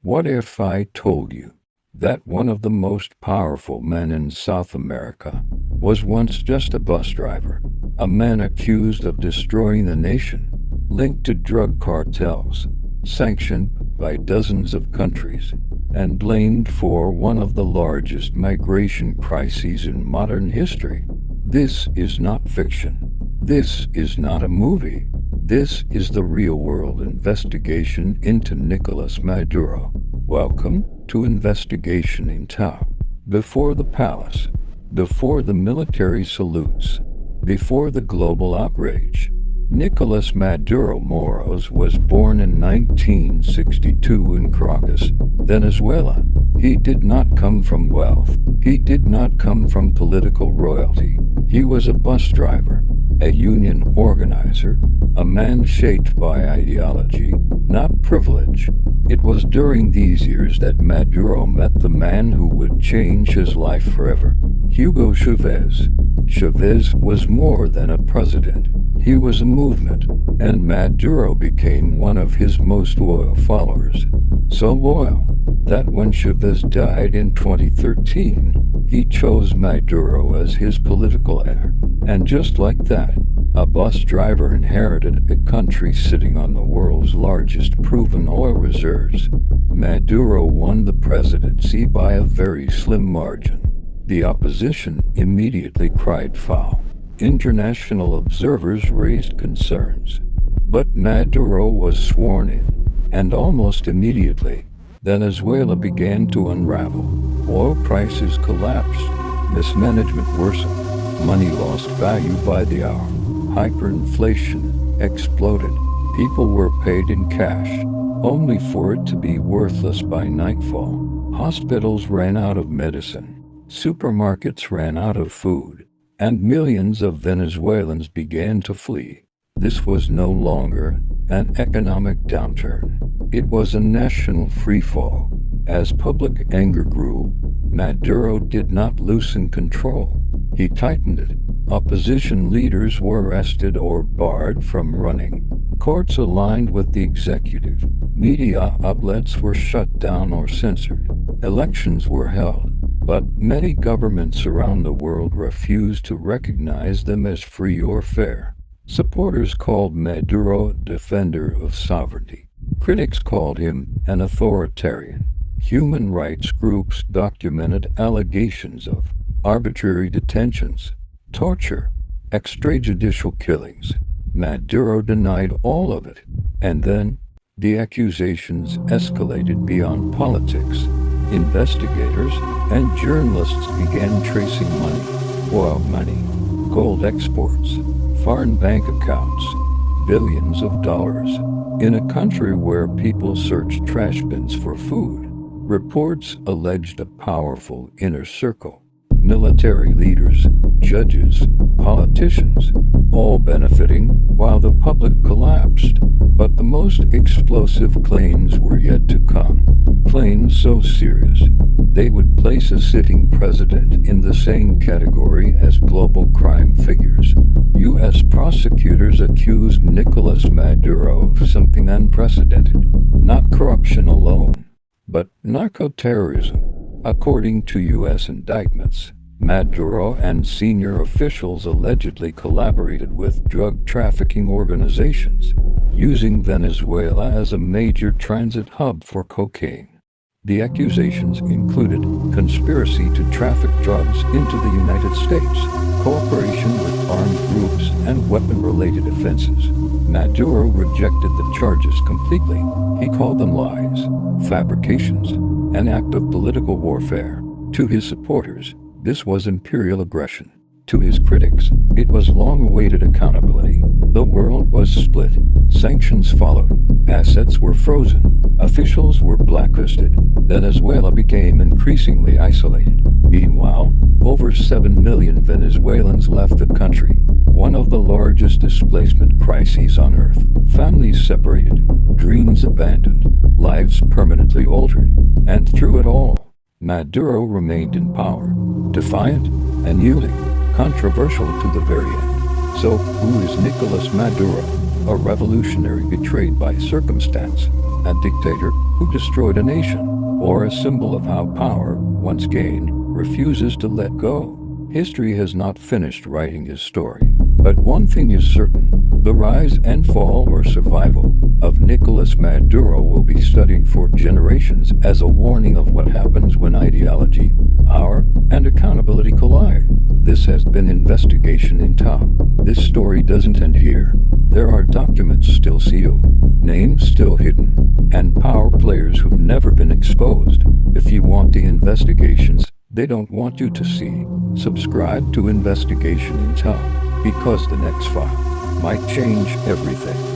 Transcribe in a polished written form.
What if I told you that one of the most powerful men in South America was once just a bus driver, a man accused of destroying the nation, linked to drug cartels, sanctioned by dozens of countries, and blamed for one of the largest migration crises in modern history? This is not fiction. This is not a movie. This is the real-world investigation into Nicolas Maduro. Welcome to Investigation in Town. Before the palace, before the military salutes, before the global outrage, Nicolas Maduro Moros was born in 1962 in Caracas, Venezuela. He did not come from wealth. He did not come from political royalty. He was a bus driver, a union organizer, a man shaped by ideology, not privilege. It was during these years that Maduro met the man who would change his life forever, Hugo Chavez. Chavez was more than a president. He was a movement, and Maduro became one of his most loyal followers. So loyal that when Chavez died in 2013, he chose Maduro as his political heir. And just like that, a bus driver inherited a country sitting on the world's largest proven oil reserves. Maduro won the presidency by a very slim margin. The opposition immediately cried foul. International observers raised concerns. But Maduro was sworn in, and almost immediately, Venezuela began to unravel. Oil prices collapsed, mismanagement worsened, money lost value by the hour, hyperinflation exploded. People were paid in cash, only for it to be worthless by nightfall. Hospitals ran out of medicine, supermarkets ran out of food, and millions of Venezuelans began to flee. This was no longer an economic downturn. It was a national freefall. As public anger grew, Maduro did not loosen control. He tightened it. Opposition leaders were arrested or barred from running. Courts aligned with the executive. Media outlets were shut down or censored. Elections were held, but many governments around the world refused to recognize them as free or fair. Supporters called Maduro a defender of sovereignty. Critics called him an authoritarian. Human rights groups documented allegations of arbitrary detentions, torture, extrajudicial killings. Maduro denied all of it. And then, the accusations escalated beyond politics. Investigators and journalists began tracing money, oil money, gold exports, foreign bank accounts, billions of dollars. In a country where people searched trash bins for food, reports alleged a powerful inner circle. Military leaders, judges, politicians, all benefiting while the public collapsed. But the most explosive claims were yet to come. Claims so serious, they would place a sitting president in the same category as global crime figures. U.S. prosecutors accused Nicolas Maduro of something unprecedented. Not corruption alone, but narco-terrorism. According to U.S. indictments, Maduro and senior officials allegedly collaborated with drug trafficking organizations, using Venezuela as a major transit hub for cocaine. The accusations included conspiracy to traffic drugs into the United States, cooperation with armed groups, and weapon-related offenses. Maduro rejected the charges completely. He called them lies, fabrications, an act of political warfare. To his supporters, this was imperial aggression. To his critics, it was long-awaited accountability. The world was split. Sanctions followed. Assets were frozen. Officials were blacklisted. Venezuela became increasingly isolated. Meanwhile, over 7 million Venezuelans left the country. One of the largest displacement crises on Earth. Families separated, dreams abandoned, lives permanently altered. And through it all, Maduro remained in power, defiant and yielding, controversial to the very end. So, who is Nicolas Maduro? A revolutionary betrayed by circumstance, a dictator who destroyed a nation, or a symbol of how power, once gained, refuses to let go. History has not finished writing his story, but one thing is certain: the rise and fall or survival of Nicolas Maduro will be studied for generations as a warning of what happens when ideology, power, and accountability collide. This has been Investigation in Top. This story doesn't end here. There are documents still sealed, names still hidden, and power players who've never been exposed. If you want the investigations they don't want you to see, subscribe to Investigation in Top, because the next file might change everything.